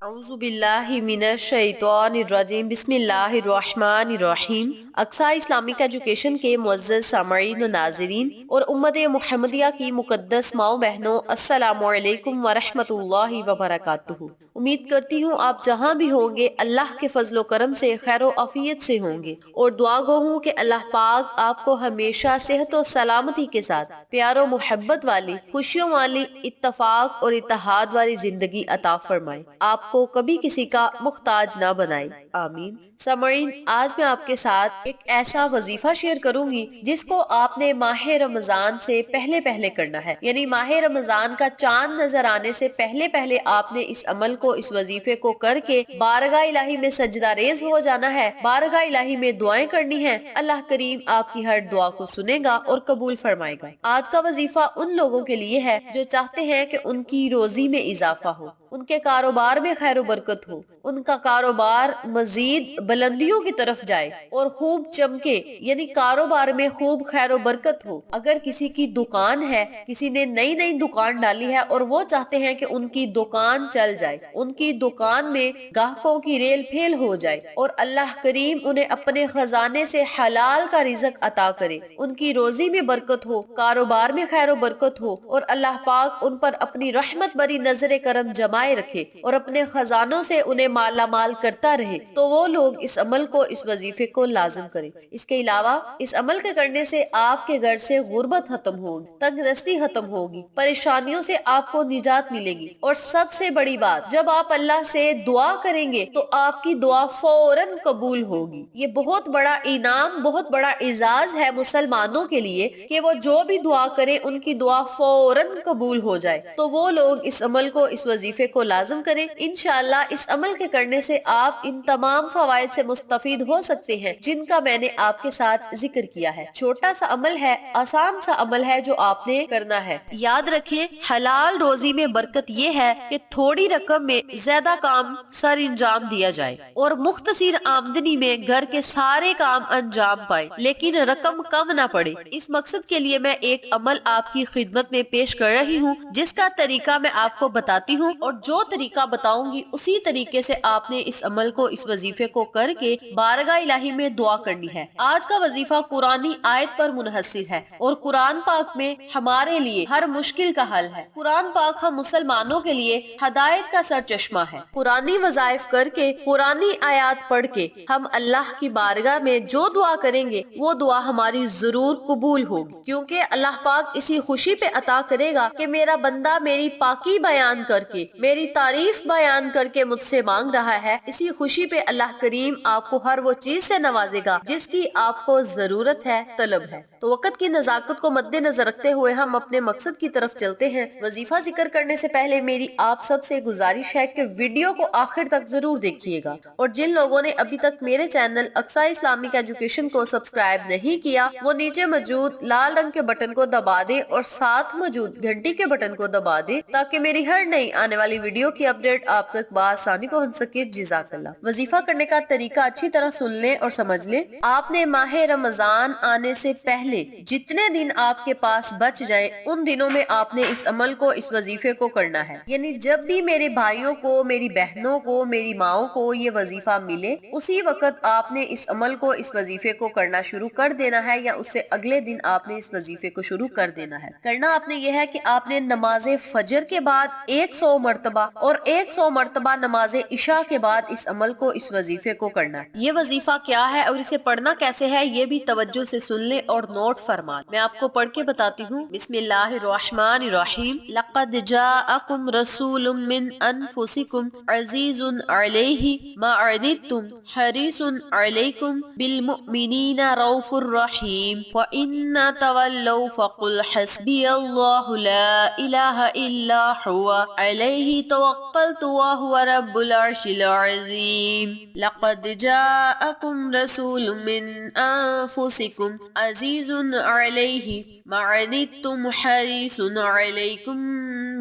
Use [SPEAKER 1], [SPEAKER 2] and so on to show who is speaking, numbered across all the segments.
[SPEAKER 1] اعوذ باللہ من الشیطان الرجیم بسم اللہ الرحمن الرحیم۔ اقصا اسلامک ایجوکیشن کے معزز سامعین و ناظرین اور امت محمدیہ کی مقدس ماؤں بہنوں، السلام علیکم ورحمۃ اللہ وبرکاتہ۔ امید کرتی ہوں آپ جہاں بھی ہوں گے اللہ کے فضل و کرم سے خیر و عافیت سے ہوں گے، اور دعا گو ہوں کہ اللہ پاک آپ کو ہمیشہ صحت و سلامتی کے ساتھ پیار و محبت والی، خوشیوں والی، اتفاق اور اتحاد والی زندگی عطا فرمائے، آپ کو کبھی کسی کا محتاج نہ بنائے، آمین۔ سامعین، آج میں آپ کے ساتھ ایک ایسا وظیفہ شیئر کروں گی جس کو آپ نے ماہ رمضان سے پہلے کرنا ہے، یعنی ماہ رمضان کا چاند نظر آنے سے پہلے آپ نے اس عمل کو، اس وظیفے کو کر کے بارگاہ الہی میں سجدہ ریز ہو جانا ہے، بارگاہ الہی میں دعائیں کرنی ہیں۔ اللہ کریم آپ کی ہر دعا کو سنے گا اور قبول فرمائے گا۔ آج کا وظیفہ ان لوگوں کے لیے ہے جو چاہتے ہیں کہ ان کی روزی میں اضافہ ہو، ان کے کاروبار میں خیر و برکت ہو، ان کا کاروبار مزید بلندیوں کی طرف جائے اور خوب چمکے، یعنی کاروبار میں خوب خیر و برکت ہو۔ اگر کسی کی دکان ہے، کسی نے نئی دکان ڈالی ہے اور وہ چاہتے ہیں کہ ان کی دکان چل جائے، ان کی دکان میں گاہکوں کی ریل پھیل ہو جائے اور اللہ کریم انہیں اپنے خزانے سے حلال کا رزق عطا کرے، ان کی روزی میں برکت ہو، کاروبار میں خیر و برکت ہو، اور اللہ پاک ان پر اپنی رحمت بری نظر کرم جمائے رکھے اور اپنے خزانوں سے انہیں مالا مال کرتا رہے، تو وہ لوگ اس عمل کو، اس وظیفے کو لازم کریں۔ اس کے علاوہ اس عمل کے کرنے سے آپ کے گھر سے غربت ختم ہوگی، تنگ دستی ختم ہوگی، پریشانیوں سے آپ کو نجات ملے گی، اور سب سے بڑی بات، جب آپ اللہ سے دعا کریں گے تو آپ کی دعا فوراً قبول ہوگی۔ یہ بہت بڑا انعام، بہت بڑا اعزاز ہے مسلمانوں کے لیے کہ وہ جو بھی دعا کریں ان کی دعا فوراً قبول ہو جائے۔ تو وہ لوگ اس عمل کو، اس وظیفے کو لازم کریں۔ انشاءاللہ اس عمل کے کرنے سے آپ ان تمام فوائد سے مستفید ہو سکتے ہیں جن کا میں نے آپ کے ساتھ ذکر کیا ہے۔ چھوٹا سا عمل ہے، آسان سا عمل ہے جو آپ نے کرنا ہے۔ یاد رکھیں، حلال روزی میں برکت یہ ہے کہ تھوڑی رقم میں زیادہ کام سر انجام دیا جائے اور مختصر آمدنی میں گھر کے سارے کام انجام پائے، لیکن رقم کم نہ پڑے۔ اس مقصد کے لیے میں ایک عمل آپ کی خدمت میں پیش کر رہی ہوں جس کا طریقہ میں آپ کو بتاتی ہوں، اور جو طریقہ بتاؤں گی اسی طریقے سے آپ نے اس عمل کو، اس وظیفے کو کر کے بارگاہ الہی میں دعا کرنی ہے۔ آج کا وظیفہ قرآنی آیت پر منحصر ہے اور قرآن پاک میں ہمارے لیے ہر مشکل کا حل ہے۔ قرآن پاک ہم مسلمانوں کے لیے ہدایت کا سر چشمہ ہے۔ قرآنی وظائف کر کے، قرآنی آیات پڑھ کے ہم اللہ کی بارگاہ میں جو دعا کریں گے وہ دعا ہماری ضرور قبول ہوگی، کیونکہ اللہ پاک اسی خوشی پہ عطا کرے گا کہ میرا بندہ میری پاکی بیان کر کے، میری تعریف بیان کر کے مجھ سے مانگ رہا ہے۔ اسی خوشی پہ اللہ کریم آپ کو ہر وہ چیز سے نوازے گا جس کی آپ کو ضرورت ہے، طلب ہے۔ تو وقت کی نزاکت کو مد نظر رکھتے ہوئے ہم اپنے مقصد کی طرف چلتے ہیں۔ وظیفہ ذکر کرنے سے پہلے میری آپ سب سے گزارش ہے کہ ویڈیو کو آخر تک ضرور دیکھیے گا، اور جن لوگوں نے ابھی تک میرے چینل اقصا اسلامک ایجوکیشن کو سبسکرائب نہیں کیا، وہ نیچے موجود لال رنگ کے بٹن کو دبا دے اور ساتھ موجود گھنٹی کے بٹن کو دبا دے تاکہ میری ہر نئی آنے والی ویڈیو کی اپڈیٹ آپ تک بآسانی پہنچ سکے۔ جزاک اللہ۔ وظیفہ کرنے کا طریقہ اچھی طرح سن لیں اور سمجھ لیں۔ آپ نے ماہ رمضان آنے سے پہلے جتنے دن آپ کے پاس بچ جائیں ان دنوں میں آپ نے اس عمل کو، اس وظیفے کو کرنا ہے، یعنی جب بھی میرے بھائیوں کو، میری بہنوں کو، میری ماؤں کو یہ وظیفہ ملے اسی وقت آپ نے اس عمل کو، اس وظیفے کو کرنا شروع کر دینا ہے، یا اس سے اگلے دن آپ نے اس وظیفے کو شروع کر دینا ہے۔ کرنا آپ نے یہ ہے کہ آپ نے نماز فجر کے بعد 100 مرتبہ اور 100 مرتبہ نماز عشاء کے بعد اس عمل کو، اس وظیفے کو کرنا ہے۔ یہ وظیفہ کیا ہے اور اسے پڑھنا کیسے ہے یہ بھی توجہ سے سن لیں اور نوٹ فرما لیں۔ میں آپ کو پڑھ کے بتاتی ہوں۔ بسم اللہ الرحمن الرحیم۔ لقد جاءکم رسول من انفسکم عزیز علیہ ما عنتم حریص علیکم بالمؤمنین رؤوف الرحیم وَإِنَّ تَوَلَّوْا فَقُلْ حَسْبِيَ اللَّهُ لَا إِلَهَ إِلَّا هُوَ عَلَيْهِ تَوَكَّلْتُ وَهُوَ رَبُّ الْعَرْشِ الْعَظِيمِ لَقَدْ جَاءَكُمْ رَسُولٌ مِّنْ أَنفُسِكُمْ عَزِيزٌ علیہ ما عنتم حریص علیکم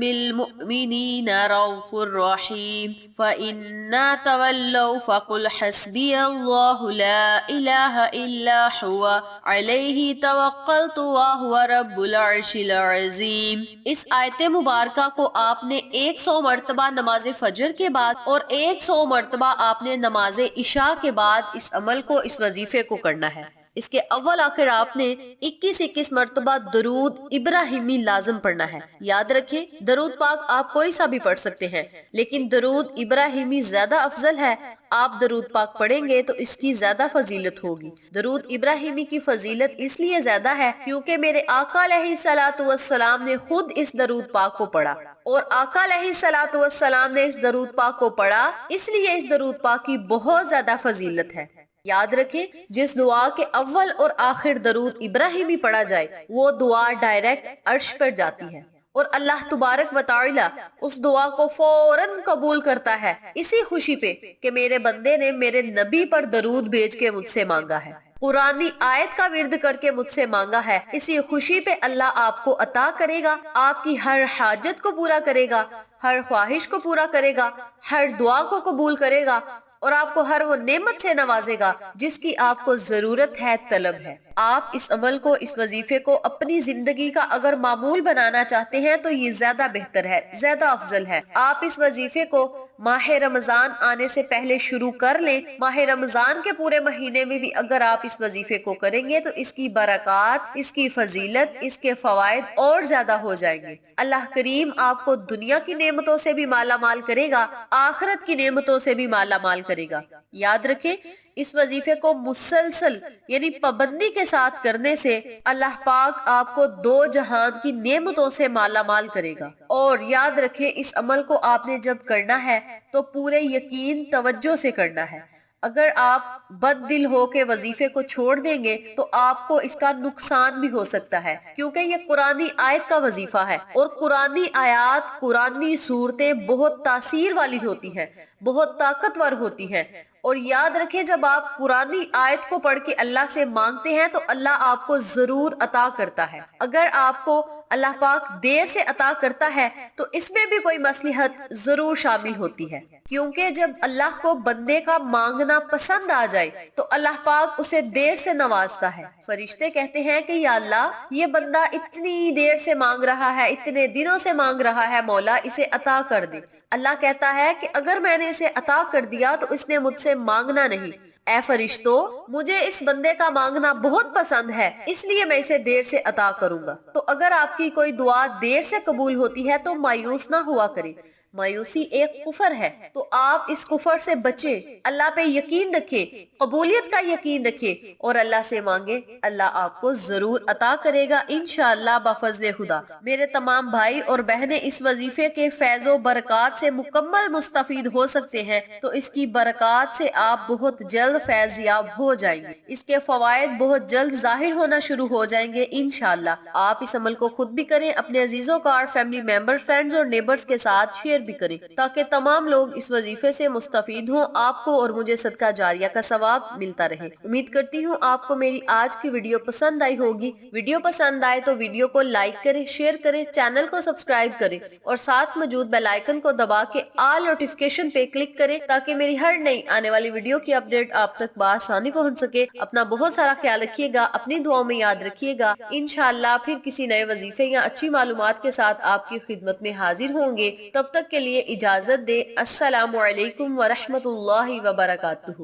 [SPEAKER 1] بالمؤمنین رؤوف رحیم فإن تولوا فقل حسبی اللہ لا الہ الا هو علیہ توکلت وہو رب العرش العظیم۔ اس آیت مبارکہ کو آپ نے 100 مرتبہ نماز فجر کے بعد اور 100 مرتبہ آپ نے نماز عشاء کے بعد اس عمل کو، اس وظیفے کو کرنا ہے۔ اس کے اول آخر آپ نے 21 مرتبہ درود ابراہیمی لازم پڑھنا ہے۔ یاد رکھیں، درود پاک آپ کوئی سا بھی پڑھ سکتے ہیں، لیکن درود ابراہیمی زیادہ افضل ہے۔ آپ درود پاک پڑھیں گے تو اس کی زیادہ فضیلت ہوگی۔ درود ابراہیمی کی فضیلت اس لیے زیادہ ہے کیونکہ میرے آقا علیہ الصلوۃ والسلام نے خود اس درود پاک کو پڑھا، اور آقا علیہ الصلوۃ والسلام نے اس درود پاک کو پڑھا، اس لیے اس درود پاک کی بہت زیادہ فضیلت ہے۔ یاد رکھیں، جس دعا کے اول اور آخر درود ابراہیمی پڑھا جائے وہ دعا ڈائریکٹ عرش پر جاتی ہے، اور اللہ تبارک و تعالی اس دعا کو فوراً قبول کرتا ہے، اسی خوشی پہ کہ میرے بندے نے میرے نبی پر درود بھیج کے مجھ سے مانگا ہے، قرآنی آیت کا ورد کر کے مجھ سے مانگا ہے۔ اسی خوشی پہ اللہ آپ کو عطا کرے گا، آپ کی ہر حاجت کو پورا کرے گا، ہر خواہش کو پورا کرے گا، ہر دعا کو قبول کرے گا، اور آپ کو ہر وہ نعمت سے نوازے گا جس کی آپ کو ضرورت ہے، طلب ہے۔ آپ اس عمل کو، اس وظیفے کو اپنی زندگی کا اگر معمول بنانا چاہتے ہیں تو یہ زیادہ بہتر ہے، زیادہ افضل ہے۔ آپ اس وظیفے کو ماہ رمضان آنے سے پہلے شروع کر لیں۔ ماہ رمضان کے پورے مہینے میں بھی اگر آپ اس وظیفے کو کریں گے تو اس کی برکات، اس کی فضیلت، اس کے فوائد اور زیادہ ہو جائیں گے۔ اللہ کریم آپ کو دنیا کی نعمتوں سے بھی مالا مال کرے گا، آخرت کی نعمتوں سے بھی مالا مال کرے گا۔ یاد رکھیں، اس وظیفے کو مسلسل یعنی پابندی کے ساتھ کرنے سے اللہ پاک آپ کو 2 جہان کی نعمتوں سے مالا مال کرے گا۔ اور یاد رکھیں، اس عمل کو آپ نے جب کرنا ہے تو پورے یقین توجہ سے کرنا ہے۔ اگر آپ بد دل ہو کے وظیفے کو چھوڑ دیں گے تو آپ کو اس کا نقصان بھی ہو سکتا ہے، کیونکہ یہ قرآنی آیت کا وظیفہ ہے، اور قرآنی آیات، قرآنی صورتیں بہت تاثیر والی ہوتی ہیں، بہت طاقتور ہوتی ہیں۔ اور یاد رکھیں، جب آپ قرآنی آیت کو پڑھ کے اللہ سے مانگتے ہیں تو اللہ آپ کو ضرور عطا کرتا ہے۔ اگر آپ کو اللہ پاک دیر سے عطا کرتا ہے تو اس میں بھی کوئی مصلحت ضرور شامل ہوتی ہے، کیونکہ جب اللہ کو بندے کا مانگنا پسند آ جائے تو اللہ پاک اسے دیر سے نوازتا ہے۔ فرشتے کہتے ہیں کہ یا اللہ، یہ بندہ اتنی دیر سے مانگ رہا ہے، اتنے دنوں سے مانگ رہا ہے، مولا اسے عطا کر دے۔ اللہ کہتا ہے کہ اگر میں نے اسے عطا کر دیا تو اس نے مجھ سے مانگنا نہیں۔ اے فرشتوں، مجھے اس بندے کا مانگنا بہت پسند ہے، اس لیے میں اسے دیر سے عطا کروں گا۔ تو اگر آپ کی کوئی دعا دیر سے قبول ہوتی ہے تو مایوس نہ ہوا کریں۔ مایوسی ایک کفر ہے، تو آپ اس کفر سے بچیں، اللہ پہ یقین رکھیں، قبولیت کا یقین رکھیں اور اللہ سے مانگیں، اللہ آپ کو ضرور عطا کرے گا انشاءاللہ بفضل خدا۔ میرے تمام بھائی اور بہنیں اس وظیفے کے فیض و برکات سے مکمل مستفید ہو سکتے ہیں، تو اس کی برکات سے آپ بہت جلد فیض یاب ہو جائیں گے، اس کے فوائد بہت جلد ظاہر ہونا شروع ہو جائیں گے انشاءاللہ۔ آپ اس عمل کو خود بھی کریں، اپنے عزیزوں کا اور فیملی ممبر، فرینڈز اور نیبرز کے ساتھ شیئر بھی کریں تاکہ تمام لوگ اس وظیفے سے مستفید ہوں، آپ کو اور مجھے صدقہ جاریہ کا ثواب ملتا رہے۔ امید کرتی ہوں آپ کو میری آج کی ویڈیو پسند آئی ہوگی۔ ویڈیو پسند آئے تو ویڈیو کو لائک کریں، شیئر کریں، چینل کو سبسکرائب کریں اور ساتھ موجود بیل آئیکن کو دبا کے آل نوٹیفیکیشن پہ کلک کریں تاکہ میری ہر نئی آنے والی ویڈیو کی اپڈیٹ آپ تک بآسانی پہنچ سکے۔ اپنا بہت سارا خیال رکھیے گا، اپنی دعاؤں میں یاد رکھیے گا۔ انشاءاللہ پھر کسی نئے وظیفے یا اچھی معلومات کے ساتھ آپ کی خدمت میں حاضر ہوں گے۔ تب تک کے لیے اجازت دے۔ السلام علیکم ورحمۃ اللہ وبرکاتہ۔